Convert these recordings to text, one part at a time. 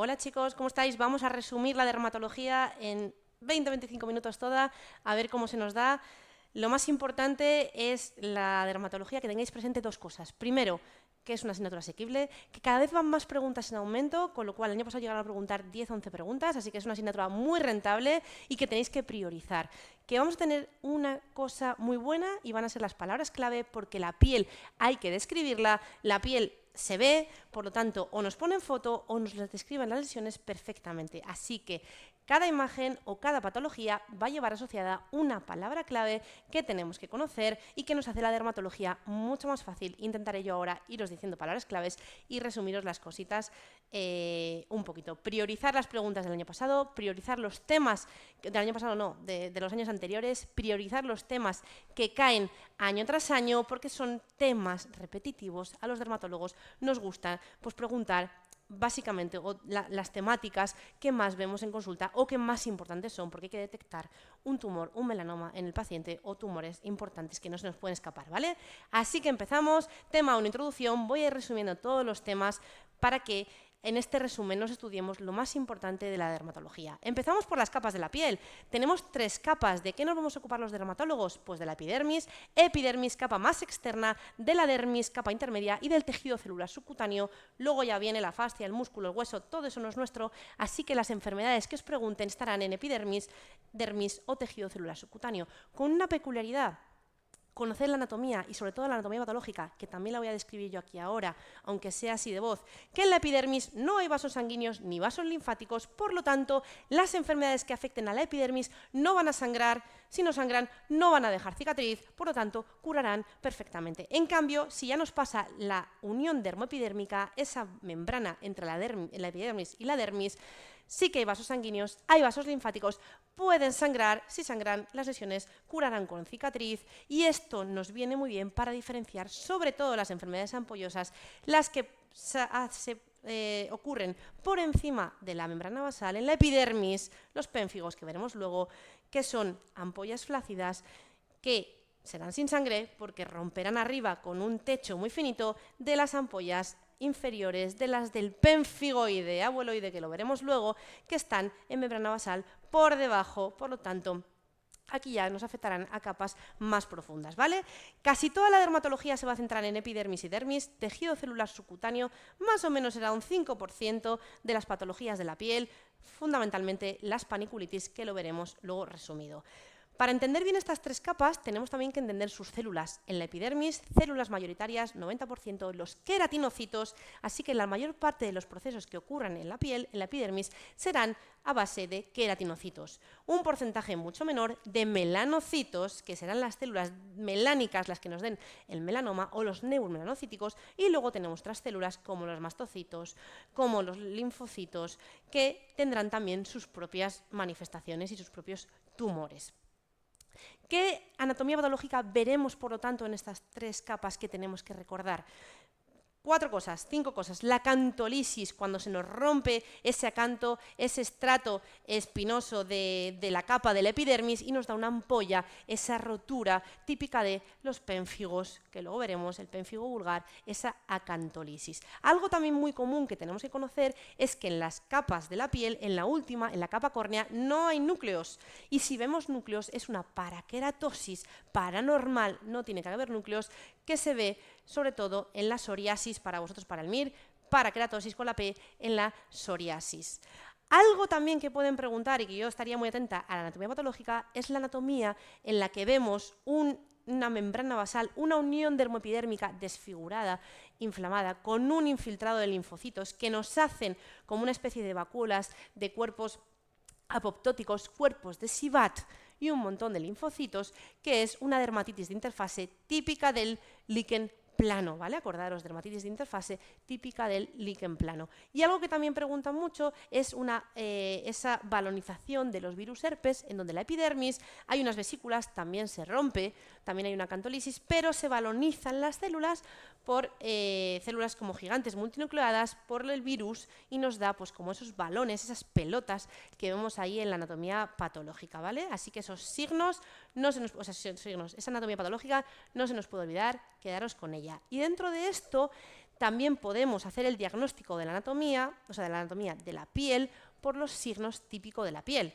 Hola chicos, ¿cómo estáis? Vamos a resumir la dermatología en 20-25 minutos toda, a ver cómo se nos da. Lo más importante es la dermatología, que tengáis presente dos cosas. Primero, que es una asignatura asequible, que cada vez van más preguntas en aumento, con lo cual el año pasado llegaron a preguntar 10-11 preguntas, así que es una asignatura muy rentable y que tenéis que priorizar. Que vamos a tener una cosa muy buena y van a ser las palabras clave, porque la piel hay que describirla, la piel se ve, por lo tanto, o nos ponen foto o nos las describen las lesiones perfectamente. Así que cada imagen o cada patología va a llevar asociada una palabra clave que tenemos que conocer y que nos hace la dermatología mucho más fácil. Intentaré yo ahora iros diciendo palabras claves y resumiros las cositas un poquito. Priorizar las preguntas del año pasado, priorizar los temas, del año pasado no, de los años anteriores, priorizar los temas que caen año tras año, porque son temas repetitivos. A los dermatólogos nos gusta pues preguntar básicamente las temáticas que más vemos en consulta o que más importantes son, porque hay que detectar un tumor, un melanoma en el paciente o tumores importantes que no se nos pueden escapar, ¿vale? Así que empezamos, tema 1, introducción, voy a ir resumiendo todos los temas para que en este resumen nos estudiemos lo más importante de la dermatología. Empezamos por las capas de la piel. Tenemos 3 capas. ¿De qué nos vamos a ocupar los dermatólogos? Pues de la epidermis, capa más externa, de la dermis, capa intermedia, y del tejido celular subcutáneo. Luego ya viene la fascia, el músculo, el hueso, todo eso no es nuestro, así que las enfermedades que os pregunten estarán en epidermis, dermis o tejido celular subcutáneo. Con una peculiaridad: conocer la anatomía y sobre todo la anatomía patológica, que también la voy a describir yo aquí ahora, aunque sea así de voz, que en la epidermis no hay vasos sanguíneos ni vasos linfáticos, por lo tanto, las enfermedades que afecten a la epidermis no van a sangrar, si no sangran no van a dejar cicatriz, por lo tanto, curarán perfectamente. En cambio, si ya nos pasa la unión dermoepidérmica, esa membrana entre la epidermis y la dermis, sí que hay vasos sanguíneos, hay vasos linfáticos, pueden sangrar, si sangran las lesiones curarán con cicatriz, y esto nos viene muy bien para diferenciar sobre todo las enfermedades ampollosas, las que ocurren por encima de la membrana basal en la epidermis, los pénfigos que veremos luego, que son ampollas flácidas que serán sin sangre porque romperán arriba con un techo muy finito de las ampollas inferiores, de las del pénfigoide, abueloide, que lo veremos luego, que están en membrana basal por debajo, por lo tanto, aquí ya nos afectarán a capas más profundas, ¿vale? Casi toda la dermatología se va a centrar en epidermis y dermis, tejido celular subcutáneo, más o menos será un 5% de las patologías de la piel, fundamentalmente las paniculitis, que lo veremos luego resumido. Para entender bien estas 3 capas, tenemos también que entender sus células. En la epidermis, células mayoritarias, 90%, los queratinocitos, así que la mayor parte de los procesos que ocurran en la piel, en la epidermis, serán a base de queratinocitos. Un porcentaje mucho menor de melanocitos, que serán las células melánicas las que nos den el melanoma, o los neuromelanocíticos, y luego tenemos otras células como los mastocitos, como los linfocitos, que tendrán también sus propias manifestaciones y sus propios tumores. ¿Qué anatomía patológica veremos, por lo tanto, en estas 3 capas que tenemos que recordar? 5 cosas. La acantolisis, cuando se nos rompe ese acanto, ese estrato espinoso de la capa de la epidermis y nos da una ampolla, esa rotura típica de los pénfigos, que luego veremos, el pénfigo vulgar, esa acantolisis. Algo también muy común que tenemos que conocer es que en las capas de la piel, en la última, en la capa córnea, no hay núcleos. Y si vemos núcleos, es una paraqueratosis paranormal, no tiene que haber núcleos, que se ve sobre todo en la psoriasis, para vosotros para el MIR, paraqueratosis con la P en la psoriasis. Algo también que pueden preguntar y que yo estaría muy atenta a la anatomía patológica es la anatomía en la que vemos una membrana basal, una unión dermoepidérmica desfigurada, inflamada, con un infiltrado de linfocitos que nos hacen como una especie de vacuolas de cuerpos apoptóticos, cuerpos de Sivat y un montón de linfocitos, que es una dermatitis de interfase típica del líquen plano, ¿vale? Acordaros, dermatitis de interfase típica del líquen plano. Y algo que también preguntan mucho es esa balonización de los virus herpes, en donde la epidermis hay unas vesículas, también se rompe, también hay una acantolisis, pero se balonizan las células por células como gigantes multinucleadas por el virus y nos da pues como esos balones, esas pelotas que vemos ahí en la anatomía patológica, ¿vale? Así que esos signos, esa anatomía patológica no se nos puede olvidar, quedaros con ella. Y dentro de esto También podemos hacer el diagnóstico de la anatomía, o sea, de la anatomía de la piel, por los signos típicos de la piel.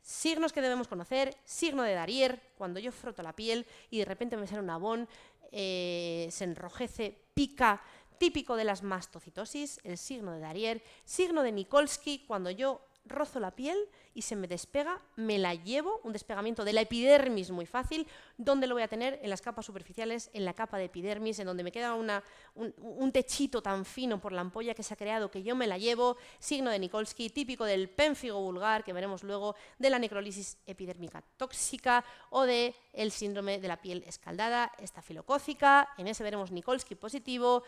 Signos que debemos conocer: signo de Darier, cuando yo froto la piel y de repente me sale un abón, se enrojece, pica, típico de las mastocitosis, el signo de Darier. Signo de Nikolsky, cuando yo rozo la piel y se me despega, me la llevo, un despegamiento de la epidermis muy fácil. ¿Dónde lo voy a tener? En las capas superficiales, en la capa de epidermis, en donde me queda un techito tan fino por la ampolla que se ha creado que yo me la llevo. Signo de Nikolsky, típico del pénfigo vulgar, que veremos luego, de la necrólisis epidérmica tóxica o del síndrome de la piel escaldada, estafilocócica. En ese veremos Nikolsky positivo.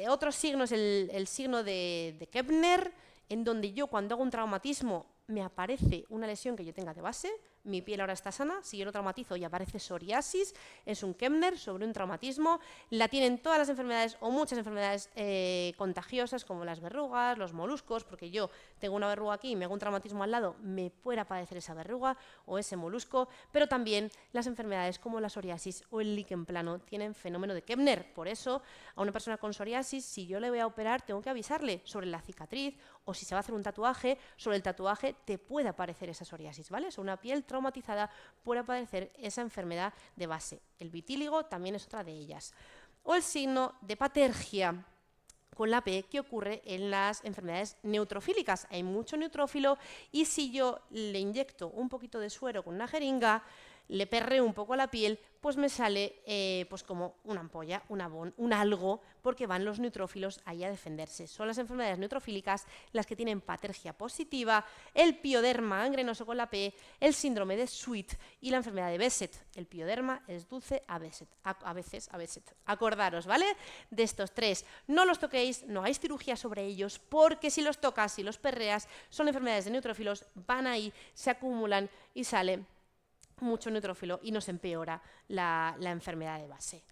Otro signo es el signo de Kepner, en donde yo, cuando hago un traumatismo, me aparece una lesión que yo tenga de base, mi piel ahora está sana. Si yo lo traumatizo y aparece psoriasis, es un Kepner sobre un traumatismo. La tienen todas las enfermedades o muchas enfermedades contagiosas, como las verrugas, los moluscos, porque yo tengo una verruga aquí y me hago un traumatismo al lado, me puede aparecer esa verruga o ese molusco. Pero también las enfermedades como la psoriasis o el líquen plano tienen fenómeno de Kepner. Por eso, a una persona con psoriasis, si yo le voy a operar, tengo que avisarle sobre la cicatriz, o si se va a hacer un tatuaje, sobre el tatuaje te puede aparecer esa psoriasis, ¿vale? Sobre una piel traumatizada puede aparecer esa enfermedad de base. El vitíligo también es otra de ellas. O el signo de patergia con la P, que ocurre en las enfermedades neutrofílicas. Hay mucho neutrófilo y si yo le inyecto un poquito de suero con una jeringa, le perreo un poco la piel, pues me sale pues como una ampolla, un abón, un algo, porque van los neutrófilos ahí a defenderse. Son las enfermedades neutrofílicas las que tienen patergia positiva, el pioderma gangrenoso con la P, el síndrome de Sweet y la enfermedad de Behçet. El pioderma es dulce a veces. Acordaros, ¿vale? De estos tres. No los toquéis, no hagáis cirugía sobre ellos, porque si los tocas, si los perreas, son enfermedades de neutrófilos, van ahí, se acumulan y sale mucho neutrófilo y nos empeora la enfermedad de base.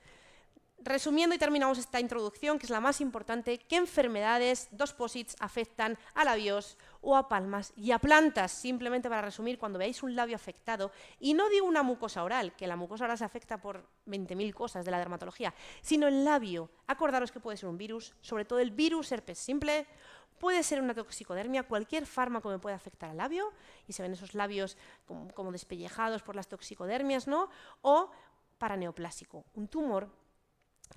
Resumiendo y terminamos esta introducción, que es la más importante, ¿qué enfermedades, dos posits, afectan a labios o a palmas y a plantas? Simplemente para resumir, cuando veáis un labio afectado, y no digo una mucosa oral, que la mucosa oral se afecta por 20.000 cosas de la dermatología, sino el labio, acordaros que puede ser un virus, sobre todo el virus herpes simple. Puede ser una toxicodermia, cualquier fármaco me puede afectar al labio y se ven esos labios como despellejados por las toxicodermias, ¿no? O paraneoplásico, un tumor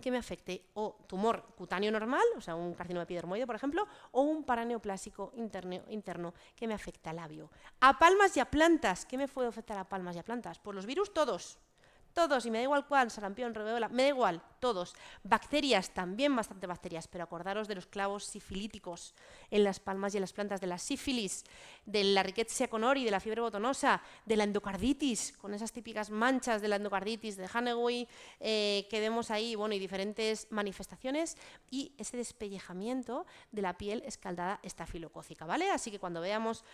que me afecte, o tumor cutáneo normal, o sea, un carcinoma epidermoide, por ejemplo, o un paraneoplásico interno que me afecta al labio. A palmas y a plantas, ¿qué me puede afectar a palmas y a plantas? Pues los virus todos, y me da igual cuál, sarampión, rubéola, me da igual, todos. Bacterias, también bastante bacterias, pero acordaros de los clavos sifilíticos en las palmas y en las plantas, de la sífilis, de la Rickettsia connori, de la fiebre botonosa, de la endocarditis, con esas típicas manchas de la endocarditis de Hanegui que vemos ahí, bueno, y diferentes manifestaciones, y ese despellejamiento de la piel escaldada estafilocócica, ¿vale? Así que cuando veamos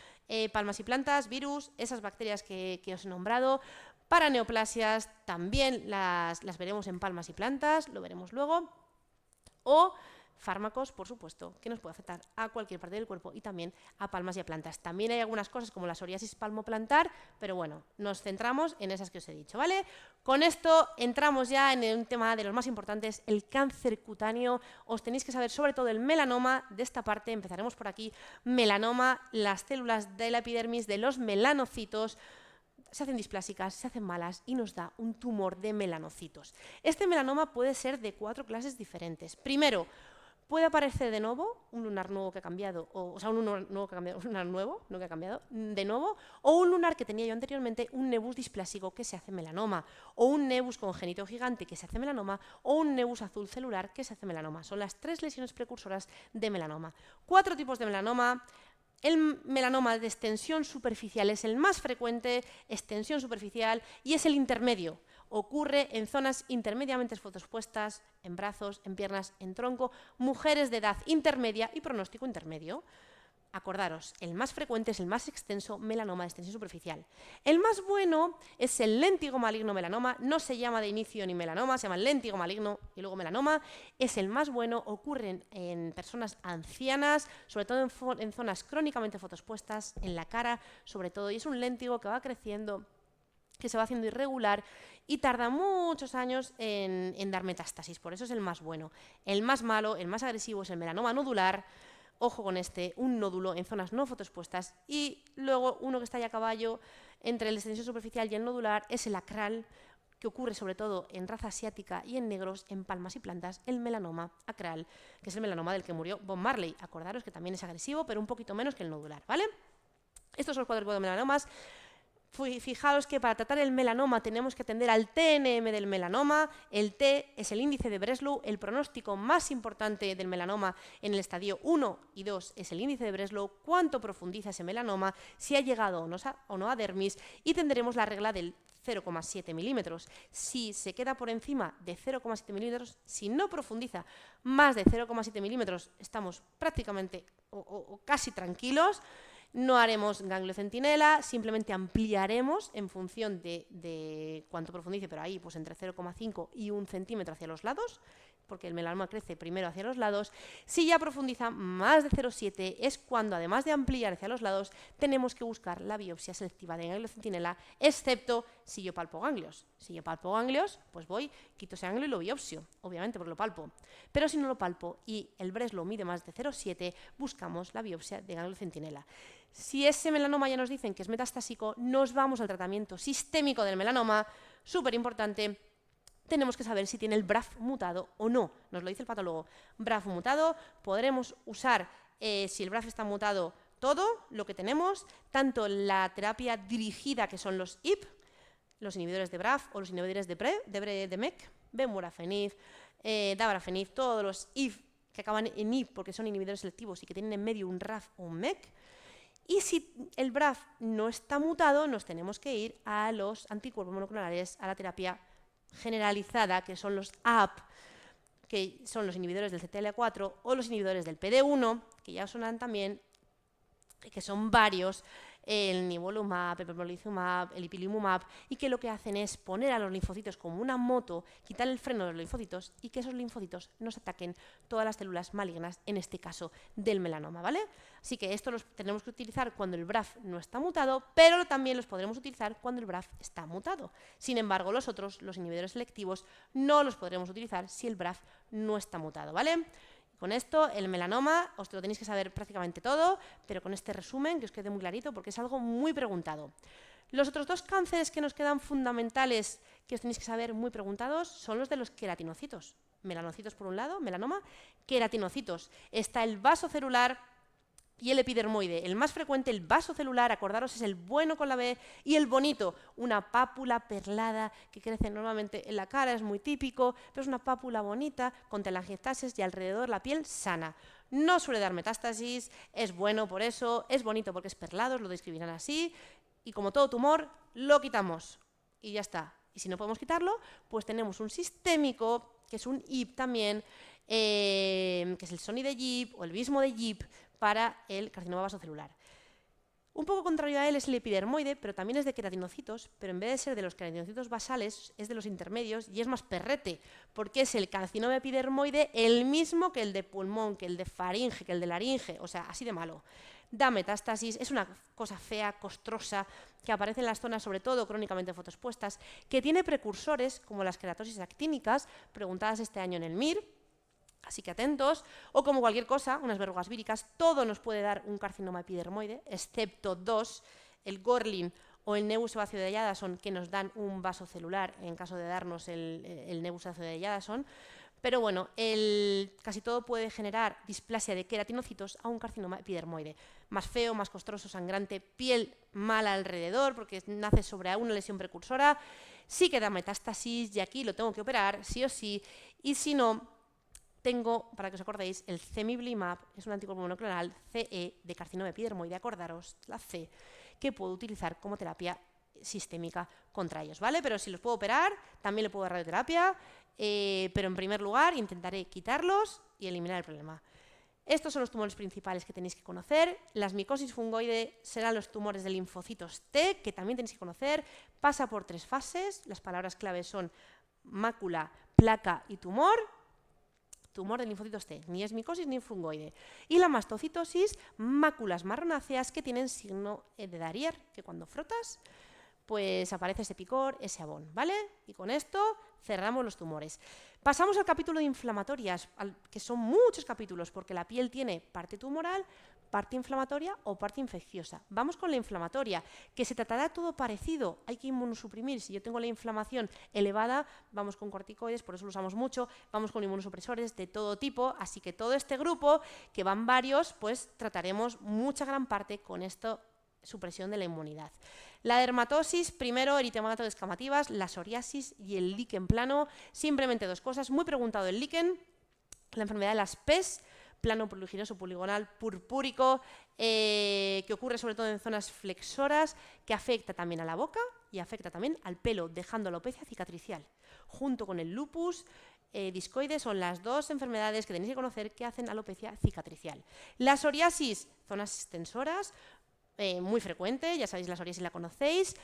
palmas y plantas, virus, esas bacterias que os he nombrado, paraneoplasias, también las veremos en palmas y plantas, lo veremos luego, o fármacos, por supuesto, que nos puede afectar a cualquier parte del cuerpo y también a palmas y a plantas. También hay algunas cosas como la psoriasis palmoplantar, pero bueno, nos centramos en esas que os he dicho, ¿vale? Con esto entramos ya en un tema de los más importantes, el cáncer cutáneo. Os tenéis que saber sobre todo el melanoma de esta parte, empezaremos por aquí. Melanoma, las células de la epidermis de los melanocitos se hacen displásicas, se hacen malas y nos da un tumor de melanocitos. Este melanoma puede ser de 4 clases diferentes. Primero, puede aparecer de nuevo, un lunar nuevo que ha cambiado, o sea, un lunar nuevo que ha cambiado, un lunar nuevo, no que ha cambiado, de nuevo, o un lunar que tenía yo anteriormente, un nebus displásico que se hace melanoma, o un nebus congénito gigante que se hace melanoma, o un nebus azul celular que se hace melanoma. Son las 3 lesiones precursoras de melanoma. 4 tipos de melanoma. El melanoma de extensión superficial es el más frecuente, extensión superficial, y es el intermedio. Ocurre en zonas intermediamente fotoexpuestas, en brazos, en piernas, en tronco, mujeres de edad intermedia y pronóstico intermedio. Acordaros, el más frecuente es el más extenso melanoma de extensión superficial. El más bueno es el léntigo maligno melanoma, no se llama de inicio ni melanoma, se llama léntigo maligno y luego melanoma. Es el más bueno, ocurre en personas ancianas, sobre todo en zonas crónicamente fotoexpuestas, en la cara sobre todo, y es un léntigo que va creciendo que se va haciendo irregular y tarda muchos años en dar metástasis, por eso es el más bueno. El más malo, el más agresivo es el melanoma nodular, ojo con este, un nódulo en zonas no fotoexpuestas, y luego uno que está ya a caballo entre el de extensión superficial y el nodular es el acral, que ocurre sobre todo en raza asiática y en negros, en palmas y plantas, el melanoma acral, que es el melanoma del que murió Bob Marley. Acordaros que también es agresivo, pero un poquito menos que el nodular, ¿vale? Estos son los 4 tipos de melanomas. Fijaos que para tratar el melanoma tenemos que atender al TNM del melanoma. El T es el índice de Breslow. El pronóstico más importante del melanoma en el estadio 1 y 2 es el índice de Breslow. Cuánto profundiza ese melanoma, si ha llegado o no a dermis, y tendremos la regla del 0,7 milímetros. Si se queda por encima de 0,7 milímetros, si no profundiza más de 0,7 milímetros, estamos prácticamente o casi tranquilos. No haremos ganglio centinela, simplemente ampliaremos en función de cuánto profundice, pero ahí pues entre 0,5 y 1 centímetro hacia los lados, porque el melanoma crece primero hacia los lados. Si ya profundiza más de 0,7 es cuando, además de ampliar hacia los lados, tenemos que buscar la biopsia selectiva de ganglio centinela, excepto si yo palpo ganglios. Si yo palpo ganglios, pues voy, quito ese ganglio y lo biopsio, obviamente porque lo palpo. Pero si no lo palpo y el Breslow mide más de 0,7, buscamos la biopsia de ganglio centinela. Si ese melanoma ya nos dicen que es metastásico, nos vamos al tratamiento sistémico del melanoma, súper importante. Tenemos que saber si tiene el BRAF mutado o no, nos lo dice el patólogo. BRAF mutado, podremos usar, si el BRAF está mutado, todo lo que tenemos, tanto la terapia dirigida, que son los IP, los inhibidores de BRAF o los inhibidores de MEK, bemurafenib, dabrafenib, todos los IP que acaban en IP porque son inhibidores selectivos y que tienen en medio un RAF o un MEK. Y si el BRAF no está mutado, nos tenemos que ir a los anticuerpos monoclonales, a la terapia generalizada, que son los AP, que son los inhibidores del CTLA4 o los inhibidores del PD1, que ya sonan también, que son varios, el nivolumab, el pembrolizumab, el ipilimumab, y que lo que hacen es poner a los linfocitos como una moto, quitar el freno de los linfocitos y que esos linfocitos nos ataquen todas las células malignas, en este caso del melanoma, ¿vale? Así que esto los tenemos que utilizar cuando el BRAF no está mutado, pero también los podremos utilizar cuando el BRAF está mutado. Sin embargo, los otros, los inhibidores selectivos, no los podremos utilizar si el BRAF no está mutado, ¿vale? Con esto, el melanoma, os lo tenéis que saber prácticamente todo, pero con este resumen, que os quede muy clarito, porque es algo muy preguntado. Los otros dos cánceres que nos quedan fundamentales, que os tenéis que saber muy preguntados, son los de los queratinocitos. Melanocitos por un lado, melanoma, queratinocitos. Está el vasocelular y el epidermoide. El más frecuente, el vasocelular, acordaros, es el bueno con la B, y el bonito, una pápula perlada que crece normalmente en la cara, es muy típico, pero es una pápula bonita con telangiectasis y alrededor la piel sana. No suele dar metástasis, es bueno por eso, es bonito porque es perlado, os lo describirán así, y como todo tumor, lo quitamos y ya está. Y si no podemos quitarlo, pues tenemos un sistémico, que es un IP también, que es el SONI de JIP o el Vismo de JIP, para el carcinoma vasocelular. Un poco contrario a él es el epidermoide, pero también es de queratinocitos, pero en vez de ser de los queratinocitos basales, es de los intermedios y es más perrete, porque es el carcinoma epidermoide el mismo que el de pulmón, que el de faringe, que el de laringe, o sea, así de malo. Da metástasis, es una cosa fea, costrosa, que aparece en las zonas, sobre todo crónicamente fotoexpuestas, que tiene precursores como las queratosis actínicas, preguntadas este año en el MIR, así que atentos, o como cualquier cosa, unas verrugas víricas, todo nos puede dar un carcinoma epidermoide, excepto dos, el Gorlin o el nebus sebáceo de Jadasson, que nos dan un vaso celular en caso de darnos el nebus sebáceo de Jadasson. Pero bueno, casi todo puede generar displasia de queratinocitos a un carcinoma epidermoide. Más feo, más costroso, sangrante, piel mala alrededor, porque nace sobre una lesión precursora, sí que da metástasis y aquí lo tengo que operar, sí o sí, y si no, tengo, para que os acordéis, el cemiplimab, es un anticuerpo monoclonal CE de carcinoma epidermoide, acordaros, la C, que puedo utilizar como terapia sistémica contra ellos, ¿vale? Pero si los puedo operar, también le puedo dar radioterapia, pero en primer lugar intentaré quitarlos y eliminar el problema. Estos son los tumores principales que tenéis que conocer. Las micosis fungoide serán los tumores de linfocitos T, que también tenéis que conocer. Pasa por 3 fases, las palabras clave son mácula, placa y tumor. Tumor de linfocitos T, ni es micosis ni fungoide. Y la mastocitosis, máculas marronáceas que tienen signo de Darier, que cuando frotas, pues aparece ese picor, ese abón, ¿vale? Y con esto cerramos los tumores. Pasamos al capítulo de inflamatorias, que son muchos capítulos, porque la piel tiene parte tumoral, parte inflamatoria o parte infecciosa. Vamos con la inflamatoria, que se tratará todo parecido. Hay que inmunosuprimir. Si yo tengo la inflamación elevada, vamos con corticoides, por eso lo usamos mucho, vamos con inmunosupresores de todo tipo, así que todo este grupo, que van varios, pues trataremos mucha gran parte con esto, supresión de la inmunidad. La dermatosis, primero eritema descamativas, la psoriasis y el líquen plano. Simplemente dos cosas. Muy preguntado el líquen, la enfermedad de las PES, plano pruriginoso poligonal purpúrico, que ocurre sobre todo en zonas flexoras, que afecta también a la boca y afecta también al pelo, dejando alopecia cicatricial. Junto con el lupus discoides son las dos enfermedades que tenéis que conocer que hacen alopecia cicatricial. La psoriasis, zonas extensoras, muy frecuente, ya sabéis, la psoriasis la conocéis,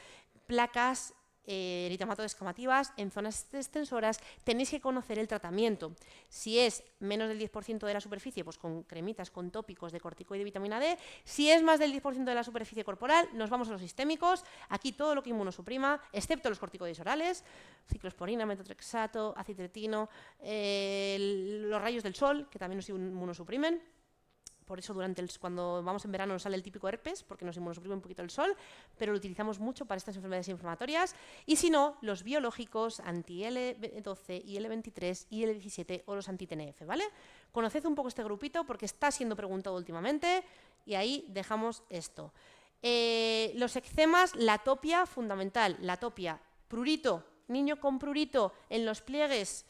placas eritematodes-descamativas en zonas extensoras. Tenéis que conocer el tratamiento. Si es menos del 10% de la superficie, pues con cremitas, con tópicos de corticoide y vitamina D. Si es más del 10% de la superficie corporal, nos vamos a los sistémicos. Aquí todo lo que inmunosuprima, excepto los corticoides orales, ciclosporina, metotrexato, acitretino, los rayos del sol, que también nos inmunosuprimen. Por eso cuando vamos en verano nos sale el típico herpes, porque nos inmunosuprime un poquito el sol, pero lo utilizamos mucho para estas enfermedades inflamatorias. Y si no, los biológicos anti-L12, IL-23, IL-17 o los anti-TNF, ¿vale? Conoced un poco este grupito porque está siendo preguntado últimamente y ahí dejamos esto. Los eczemas, la atopia, fundamental, la atopia, prurito, niño con prurito en los pliegues,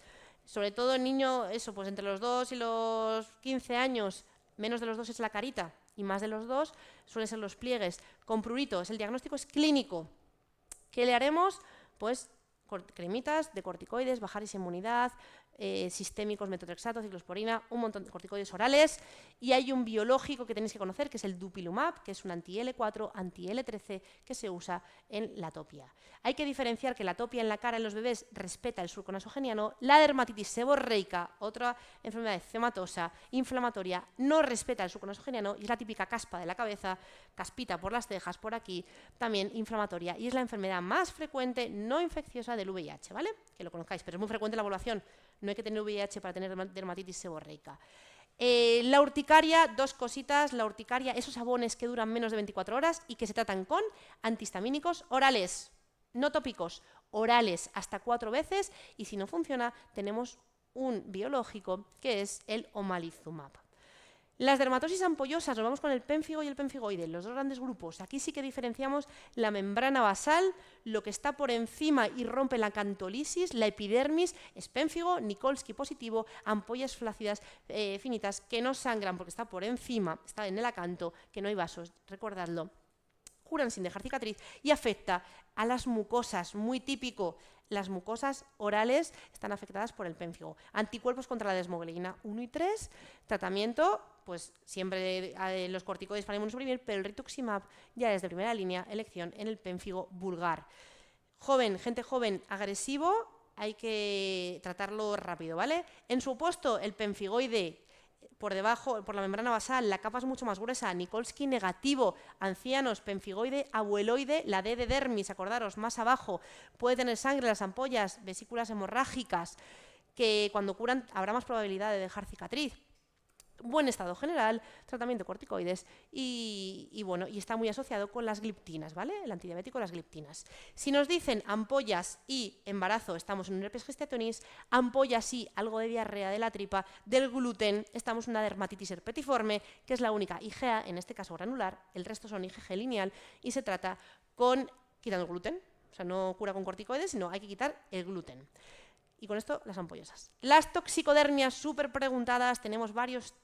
sobre todo el niño, eso, pues entre los 2 y los 15 años, menos de los 2 es la carita y más de los 2 suelen ser los pliegues. Con prurito, el diagnóstico es clínico. ¿Qué le haremos? Pues cremitas de corticoides, bajar esa inmunidad, sistémicos, metotrexato, ciclosporina, un montón de corticoides orales. Y hay un biológico que tenéis que conocer, que es el dupilumab, que es un anti-L4, anti-L13, que se usa en la atopia. Hay que diferenciar que la atopia en la cara en los bebés respeta el surco nasogeniano, la dermatitis seborreica, otra enfermedad eczematosa, inflamatoria, no respeta el surco nasogeniano y es la típica caspa de la cabeza, caspita por las cejas, por aquí, también inflamatoria, y es la enfermedad más frecuente no infecciosa del VIH, ¿vale? Que lo conozcáis, pero es muy frecuente en la población. No hay que tener VIH para tener dermatitis seborreica. La urticaria, dos cositas. La urticaria, esos abones que duran menos de 24 horas y que se tratan con antihistamínicos orales, no tópicos, orales hasta 4 veces. Y si no funciona, tenemos un biológico que es el omalizumab. Las dermatosis ampollosas, nos vamos con el pénfigo y el pemfigoide, los dos grandes grupos. Aquí sí que diferenciamos la membrana basal, lo que está por encima y rompe la acantolisis, la epidermis, es pénfigo, Nikolsky positivo, ampollas flácidas finitas que no sangran porque está por encima, está en el acanto, que no hay vasos, recordadlo. Curan sin dejar cicatriz y afecta a las mucosas, muy típico. Las mucosas orales están afectadas por el pénfigo. Anticuerpos contra la desmoglina 1 y 3. Tratamiento, pues siempre los corticoides para inmunosuprimir, pero el rituximab ya es de primera línea, elección en el pénfigo vulgar. Joven, gente joven, agresivo, hay que tratarlo rápido, ¿vale? En su opuesto, el pemfigoide, por debajo, por la membrana basal, la capa es mucho más gruesa, Nikolsky negativo, ancianos, pemfigoide, abueloide, la D de dermis, acordaros, más abajo, puede tener sangre, las ampollas, vesículas hemorrágicas, que cuando curan habrá más probabilidad de dejar cicatriz. Buen estado general, tratamiento de corticoides y bueno, y está muy asociado con las gliptinas, ¿vale? El antidiabético, las gliptinas. Si nos dicen ampollas y embarazo, estamos en un herpes gestationis, ampollas y algo de diarrea de la tripa, del gluten, estamos en una dermatitis herpetiforme, que es la única IgA, en este caso granular, el resto son IgG lineal y se trata con quitando el gluten, o sea, no cura con corticoides, sino hay que quitar el gluten. Y con esto, las ampollosas. Las toxicodermias, súper preguntadas, tenemos varios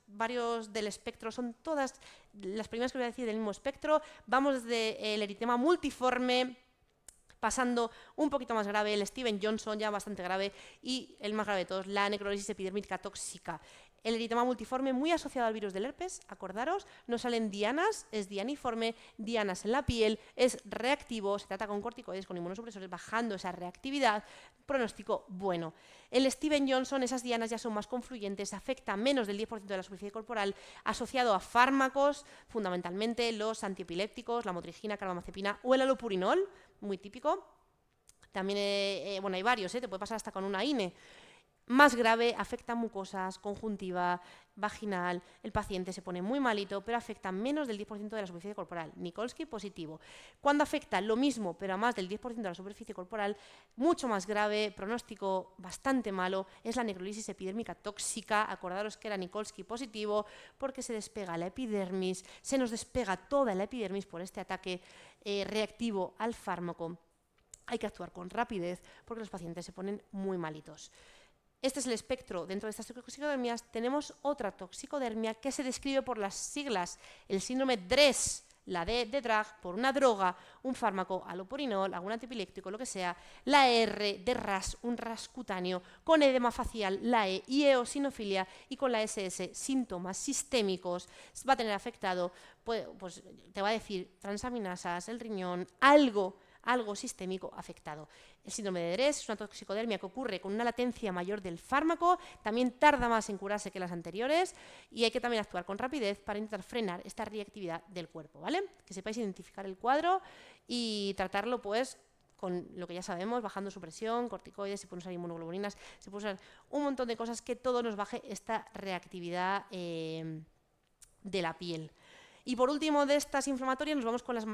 del espectro, son todas las primeras que voy a decir del mismo espectro. Vamos desde el eritema multiforme, pasando un poquito más grave, el Steven Johnson, ya bastante grave, y el más grave de todos, la necrosis epidérmica tóxica. El eritema multiforme, muy asociado al virus del herpes, acordaros, nos salen dianas, es dianiforme, dianas en la piel, es reactivo, se trata con corticoides, con inmunosupresores, bajando esa reactividad, pronóstico bueno. El Steven Johnson, esas dianas ya son más confluyentes, afecta menos del 10% de la superficie corporal, asociado a fármacos, fundamentalmente los antiepilépticos, la motrigina, carbamazepina o el alopurinol, muy típico. También, bueno, hay varios, te puede pasar hasta con una INE. Más grave, afecta mucosas, conjuntiva, vaginal, el paciente se pone muy malito, pero afecta menos del 10% de la superficie corporal. Nikolsky positivo. Cuando afecta lo mismo, pero a más del 10% de la superficie corporal, mucho más grave, pronóstico bastante malo, es la necrolisis epidérmica tóxica. Acordaros que era Nikolsky positivo porque se despega la epidermis, se nos despega toda la epidermis por este ataque reactivo al fármaco. Hay que actuar con rapidez porque los pacientes se ponen muy malitos. Este es el espectro. Dentro de estas toxicodermias tenemos otra toxicodermia que se describe por las siglas, el síndrome DRES, la D de drag, por una droga, un fármaco, alopurinol, algún antiepiléptico, lo que sea, la R de RAS, un RAS cutáneo, con edema facial, la E y eosinofilia, y con la SS, síntomas sistémicos. Va a tener afectado, pues te va a decir transaminasas, el riñón, algo sistémico afectado. El síndrome de DRES es una toxicodermia que ocurre con una latencia mayor del fármaco, también tarda más en curarse que las anteriores y hay que también actuar con rapidez para intentar frenar esta reactividad del cuerpo, ¿vale? Que sepáis identificar el cuadro y tratarlo pues con lo que ya sabemos, bajando su presión, corticoides, se pueden usar inmunoglobulinas, se pueden usar un montón de cosas que todo nos baje esta reactividad de la piel. Y por último de estas inflamatorias nos vamos con las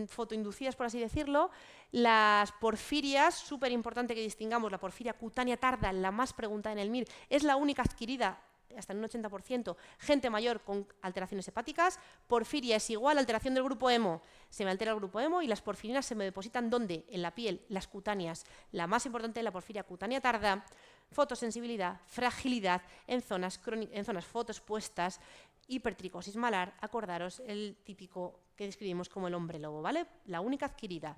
fotoinducidas, por así decirlo, las porfirias, súper importante que distingamos, la porfiria cutánea tarda, la más preguntada en el MIR, es la única adquirida hasta en un 80%, gente mayor con alteraciones hepáticas. Porfiria es igual a alteración del grupo hemo, se me altera el grupo hemo y las porfirinas se me depositan ¿dónde? En la piel, las cutáneas. La más importante es la porfiria cutánea tarda, fotosensibilidad, fragilidad en zonas fotoexpuestas, hipertricosis malar, acordaros el típico que describimos como el hombre lobo, ¿vale? La única adquirida.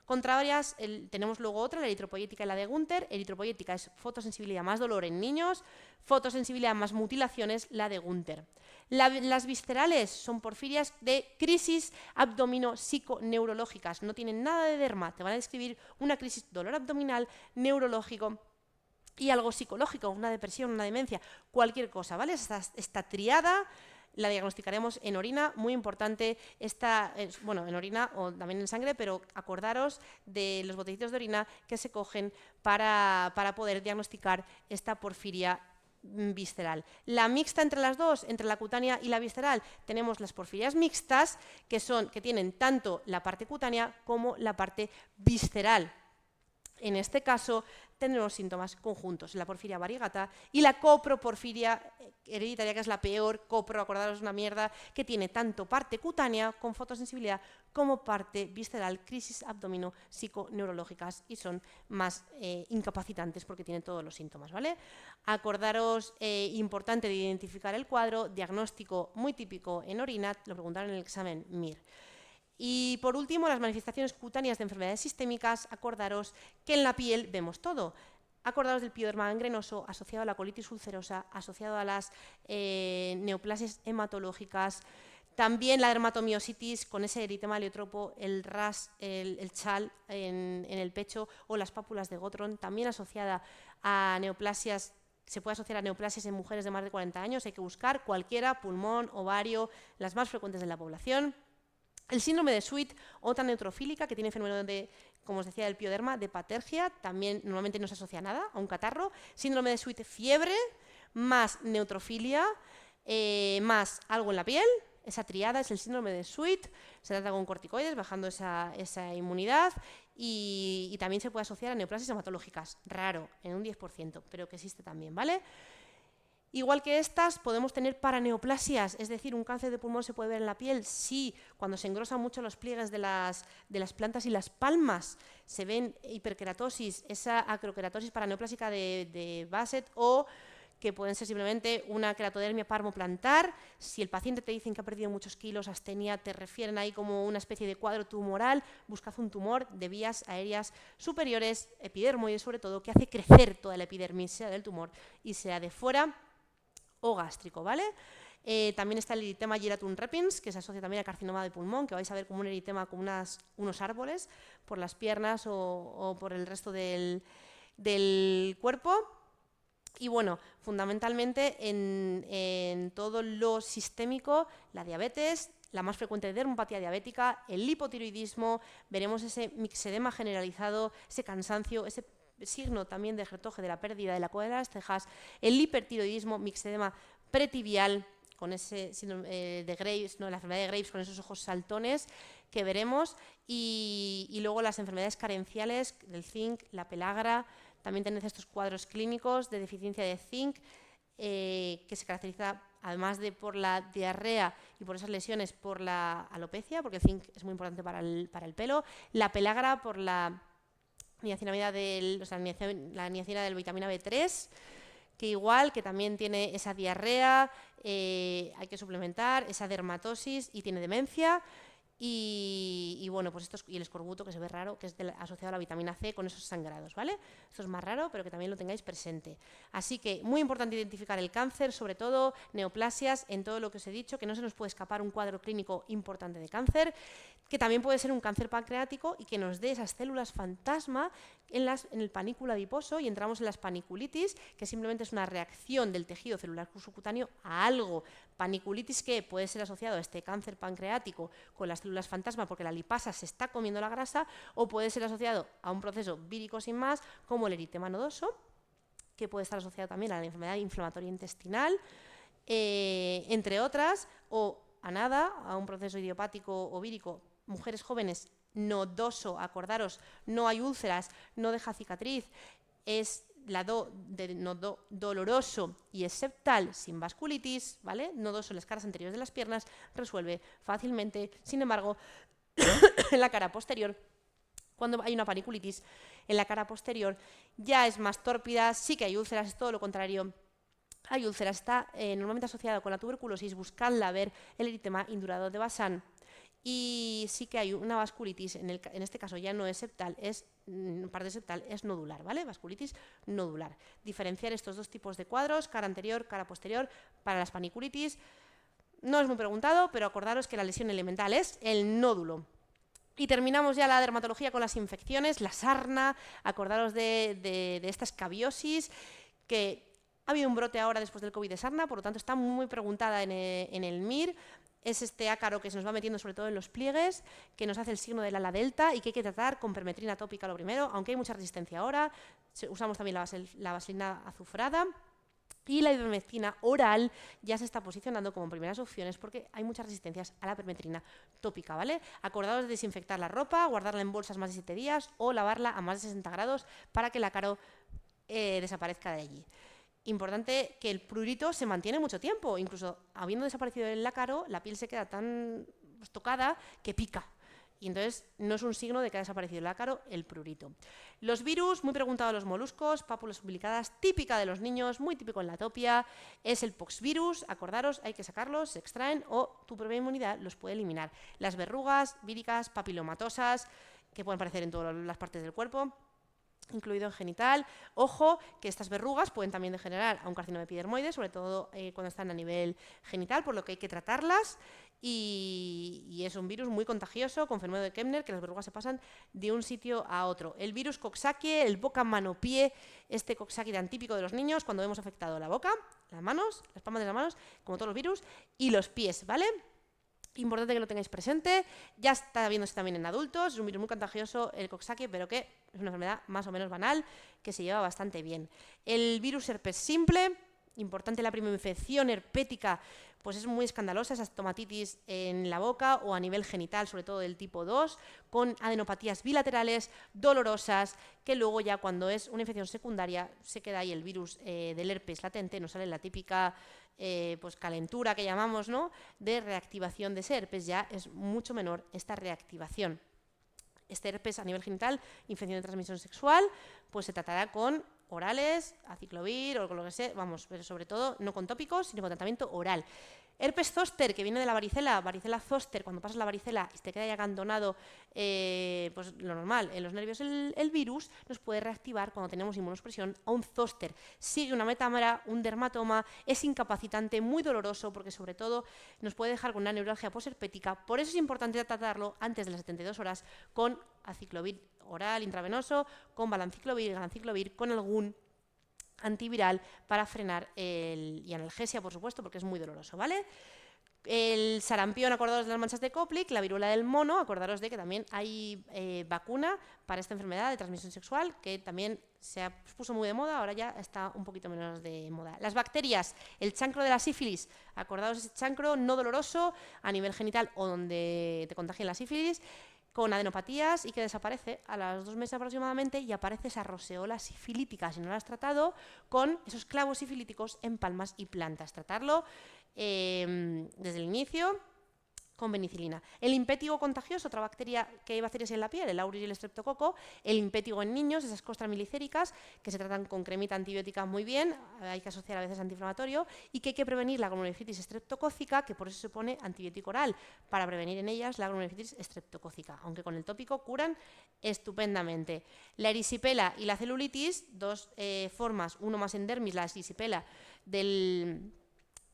Contrarias, tenemos luego otra, la eritropoyética y la de Gunther. Eritropoyética es fotosensibilidad más dolor en niños, fotosensibilidad más mutilaciones, la de Gunther. Las viscerales son porfirias de crisis abdomino-psiconeurológicas, no tienen nada de derma, te van a describir una crisis, dolor abdominal, neurológico y algo psicológico, una depresión, una demencia, cualquier cosa, ¿vale? Esta triada la diagnosticaremos en orina, muy importante, bueno, en orina o también en sangre, pero acordaros de los botecitos de orina que se cogen para poder diagnosticar esta porfiria visceral. La mixta entre las dos, entre la cutánea y la visceral, tenemos las porfirias mixtas, que tienen tanto la parte cutánea como la parte visceral. En este caso tendremos síntomas conjuntos, la porfiria variegata y la coproporfiria hereditaria, que es la peor. Copro, acordaros, una mierda, que tiene tanto parte cutánea con fotosensibilidad como parte visceral, crisis abdomino-psiconeurológicas, y son más incapacitantes porque tienen todos los síntomas, ¿vale? Acordaros, importante de identificar el cuadro, diagnóstico muy típico en orina, lo preguntaron en el examen MIR. Y por último, las manifestaciones cutáneas de enfermedades sistémicas, acordaros que en la piel vemos todo. Acordaros del pioderma gangrenoso asociado a la colitis ulcerosa, asociado a las neoplasias hematológicas, también la dermatomiositis con ese eritema heliotropo, el RAS, el CHAL en el pecho o las pápulas de Gottron, también asociada a neoplasias. Se puede asociar a neoplasias en mujeres de más de 40 años, hay que buscar cualquiera, pulmón, ovario, las más frecuentes de la población. El síndrome de Sweet, otra neutrofílica que tiene fenómeno de, como os decía, del pioderma, de patergia, también normalmente no se asocia a nada, a un catarro. Síndrome de Sweet, fiebre, más neutrofilia, más algo en la piel. Esa triada es el síndrome de Sweet, se trata con corticoides, bajando esa inmunidad, y también se puede asociar a neoplasias hematológicas, raro, en un 10%, pero que existe también, ¿vale? Igual que estas, podemos tener paraneoplasias, es decir, un cáncer de pulmón se puede ver en la piel. Sí, cuando se engrosan mucho los pliegues de las plantas y las palmas, se ven hiperkeratosis, esa acrokeratosis paraneoplásica de Bassett, o que pueden ser simplemente una keratodermia parmoplantar. Si el paciente te dicen que ha perdido muchos kilos, astenia, te refieren ahí como una especie de cuadro tumoral, buscad un tumor de vías aéreas superiores, epidermoide sobre todo, que hace crecer toda la epidermis, sea del tumor y sea de fuera, o gástrico, ¿vale? También está el eritema giratum repens, que se asocia también a carcinoma de pulmón, que vais a ver como un eritema con unos árboles por las piernas o por el resto del cuerpo. Y bueno, fundamentalmente en todo lo sistémico, la diabetes, la más frecuente de dermopatía diabética, el hipotiroidismo, veremos ese mixedema generalizado, ese cansancio, ese signo también de Hertoge, de la pérdida de la cola de las cejas, el hipertiroidismo, mixedema pretibial, con ese síndrome de Graves, ¿no? La enfermedad de Graves con esos ojos saltones que veremos, y luego las enfermedades carenciales del zinc, la pelagra, también tenéis estos cuadros clínicos de deficiencia de zinc, que se caracteriza, además de por la diarrea y por esas lesiones, por la alopecia, porque el zinc es muy importante para el pelo, la pelagra por la niacinamida la niacina del vitamina B3, que igual, que también tiene esa diarrea, hay que suplementar, esa dermatosis y tiene demencia. Y bueno, pues y el escorbuto, que se ve raro, que es asociado a la vitamina C con esos sangrados, ¿vale? Esto es más raro, pero que también lo tengáis presente. Así que muy importante identificar el cáncer, sobre todo neoplasias, en todo lo que os he dicho, que no se nos puede escapar un cuadro clínico importante de cáncer, que también puede ser un cáncer pancreático y que nos dé esas células fantasma en el panículo adiposo, y entramos en las paniculitis, que simplemente es una reacción del tejido celular subcutáneo a algo. Paniculitis que puede ser asociado a este cáncer pancreático con las células fantasma porque la lipasa se está comiendo la grasa, o puede ser asociado a un proceso vírico sin más, como el eritema nodoso, que puede estar asociado también a la enfermedad inflamatoria intestinal, entre otras, o a nada, a un proceso idiopático o vírico. Mujeres jóvenes, nodoso, acordaros, no hay úlceras, no deja cicatriz, es la de nodo doloroso y es septal, sin vasculitis, ¿vale? Nodoso en las caras anteriores de las piernas, resuelve fácilmente. Sin embargo, en la cara posterior, cuando hay una paniculitis, en la cara posterior ya es más tórpida, sí que hay úlceras, es todo lo contrario. Hay úlceras, está normalmente asociada con la tuberculosis, buscadla ver el eritema indurado de Basán. Y sí que hay una vasculitis, en este caso ya no es septal, es parte septal, es nodular, ¿vale? Vasculitis nodular. Diferenciar estos dos tipos de cuadros, cara anterior, cara posterior, para las paniculitis. No es muy preguntado, pero acordaros que la lesión elemental es el nódulo. Y terminamos ya la dermatología con las infecciones, la sarna, acordaros de esta escabiosis, que ha habido un brote ahora después del COVID de sarna, por lo tanto está muy preguntada en el MIR. Es este ácaro que se nos va metiendo sobre todo en los pliegues, que nos hace el signo del ala delta y que hay que tratar con permetrina tópica lo primero, aunque hay mucha resistencia ahora. Usamos también la vaselina azufrada. Y la ivermectina oral ya se está posicionando como primeras opciones porque hay muchas resistencias a la permetrina tópica, ¿vale? Acordaos de desinfectar la ropa, guardarla en bolsas más de 7 días o lavarla a más de 60 grados para que el ácaro desaparezca de allí. Importante que el prurito se mantiene mucho tiempo, incluso habiendo desaparecido el ácaro, la piel se queda tan tocada que pica. Y entonces no es un signo de que ha desaparecido el ácaro, el prurito. Los virus, muy preguntado a los moluscos, pápulas umbilicadas, típica de los niños, muy típico en la atopia, es el poxvirus, acordaros, hay que sacarlos, se extraen o tu propia inmunidad los puede eliminar. Las verrugas víricas, papilomatosas, que pueden aparecer en todas las partes del cuerpo, incluido en genital. Ojo, que estas verrugas pueden también degenerar a un carcinoma epidermoide, sobre todo cuando están a nivel genital, por lo que hay que tratarlas. Y es un virus muy contagioso, con fenómeno de Kepner, que las verrugas se pasan de un sitio a otro. El virus Coxsackie, el boca-mano-pie, este Coxsackie tan típico de los niños, cuando hemos afectado la boca, las manos, las palmas de las manos, como todos los virus, y los pies, ¿vale? Importante que lo tengáis presente. Ya está viéndose también en adultos, es un virus muy contagioso, el Coxsackie, pero que es una enfermedad más o menos banal, que se lleva bastante bien. El virus herpes simple, importante la primera infección herpética, pues es muy escandalosa, esa estomatitis en la boca o a nivel genital, sobre todo del tipo 2, con adenopatías bilaterales dolorosas, que luego ya cuando es una infección secundaria se queda ahí el virus del herpes latente, nos sale la típica pues calentura que llamamos, ¿no?, de reactivación de ese herpes. Ya es mucho menor esta reactivación. Este herpes a nivel genital, infección de transmisión sexual, pues se tratará con orales, aciclovir o con lo que sea, vamos, pero sobre todo no con tópicos, sino con tratamiento oral. Herpes zóster, que viene de la varicela zóster, cuando pasas la varicela y te queda ya abandonado, pues lo normal, en los nervios el virus nos puede reactivar cuando tenemos inmunosupresión a un zóster. Sigue una metámara, un dermatoma, es incapacitante, muy doloroso, porque sobre todo nos puede dejar con una neuralgia posherpética. Por eso es importante tratarlo antes de las 72 horas con aciclovir oral intravenoso, con valanciclovir, galanciclovir, con algún antiviral para frenar y analgesia, por supuesto, porque es muy doloroso, ¿vale? El sarampión, acordaros de las manchas de Koplik, la viruela del mono, acordaros de que también hay vacuna para esta enfermedad de transmisión sexual, que también se puso muy de moda, ahora ya está un poquito menos de moda. Las bacterias, el chancro de la sífilis, acordaros de ese chancro no doloroso a nivel genital o donde te contagien la sífilis, con adenopatías y que desaparece a los 2 meses aproximadamente y aparece esa roseola sifilítica, si no la has tratado, con esos clavos sifilíticos en palmas y plantas. Tratarlo desde el inicio con penicilina. El impétigo contagioso, otra bacteria que hay bacterias en la piel, el auris y el estreptococo. El impétigo en niños, esas costras milicéricas que se tratan con cremita antibiótica muy bien, hay que asociar a veces antiinflamatorio, y que hay que prevenir la glomerulitis estreptocócica, que por eso se pone antibiótico oral, para prevenir en ellas la glomerulitis estreptocócica, aunque con el tópico curan estupendamente. La erisipela y la celulitis, 2 formas, uno más endermis, la erisipela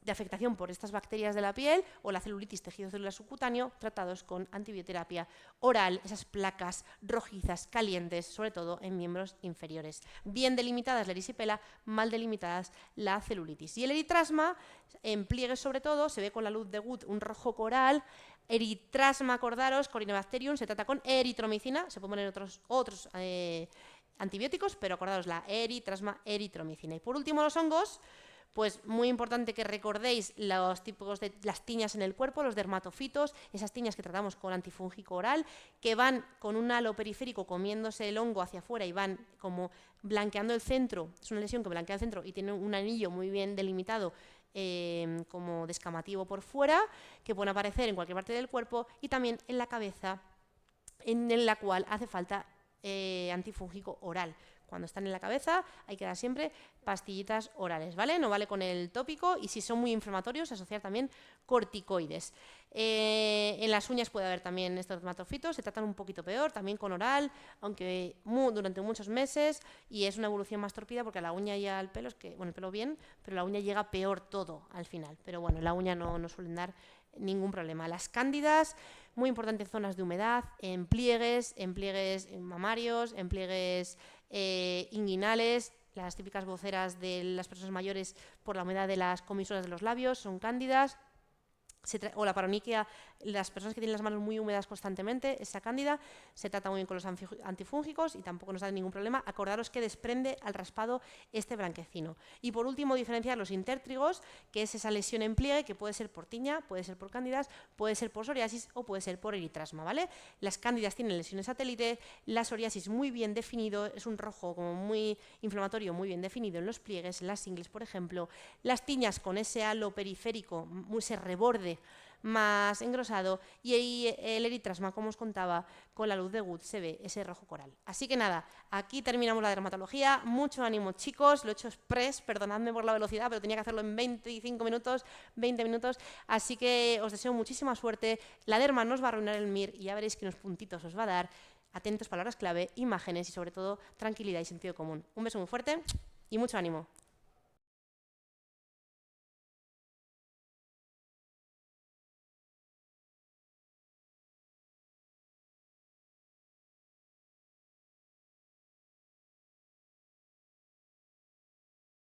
de afectación por estas bacterias de la piel, o la celulitis tejido celular subcutáneo, tratados con antibioterapia oral, esas placas rojizas, calientes, sobre todo en miembros inferiores. Bien delimitadas la erisipela, mal delimitadas la celulitis. Y el eritrasma, en pliegues sobre todo, se ve con la luz de Wood un rojo coral. Eritrasma, acordaros, Corynebacterium, se trata con eritromicina, se pueden poner otros antibióticos, pero acordaros la eritrasma, eritromicina. Y por último, los hongos. Pues muy importante que recordéis los tipos de las tiñas en el cuerpo, los dermatofitos, esas tiñas que tratamos con antifúngico oral, que van con un halo periférico comiéndose el hongo hacia afuera y van como blanqueando el centro. Es una lesión que blanquea el centro y tiene un anillo muy bien delimitado como descamativo por fuera, que pueden aparecer en cualquier parte del cuerpo, y también en la cabeza, en la cual hace falta antifúngico oral. Cuando están en la cabeza hay que dar siempre pastillitas orales, ¿vale? No vale con el tópico, y si son muy inflamatorios, asociar también corticoides. En las uñas puede haber también estos dermatofitos, se tratan un poquito peor, también con oral, aunque durante muchos meses, y es una evolución más torpida porque a la uña y al pelo, es que, bueno, el pelo bien, pero la uña llega peor todo al final. Pero bueno, la uña no suelen dar ningún problema. Las cándidas, muy importante en zonas de humedad, en pliegues mamarios, en pliegues inguinales, las típicas voceras de las personas mayores por la humedad de las comisuras de los labios son cándidas. O la paroniquia, las personas que tienen las manos muy húmedas constantemente, esa cándida se trata muy bien con los antifúngicos y tampoco nos da ningún problema. Acordaros que desprende al raspado este blanquecino. Y por último, diferenciar los intértrigos, que es esa lesión en pliegue que puede ser por tiña, puede ser por cándidas, puede ser por psoriasis o puede ser por eritrasma, ¿vale? Las cándidas tienen lesiones satélite, la psoriasis muy bien definido, es un rojo como muy inflamatorio, muy bien definido en los pliegues, en las ingles, por ejemplo. Las tiñas con ese halo periférico, ese reborde más engrosado, y ahí el eritrasma, como os contaba, con la luz de Wood se ve ese rojo coral. Así que nada, aquí terminamos la dermatología. Mucho ánimo, chicos, lo he hecho express, perdonadme por la velocidad, pero tenía que hacerlo en 25 minutos, 20 minutos, así que os deseo muchísima suerte. La derma no os va a arruinar el MIR y ya veréis que unos puntitos os va a dar. Atentos, palabras clave, imágenes y sobre todo tranquilidad y sentido común. Un beso muy fuerte y mucho ánimo.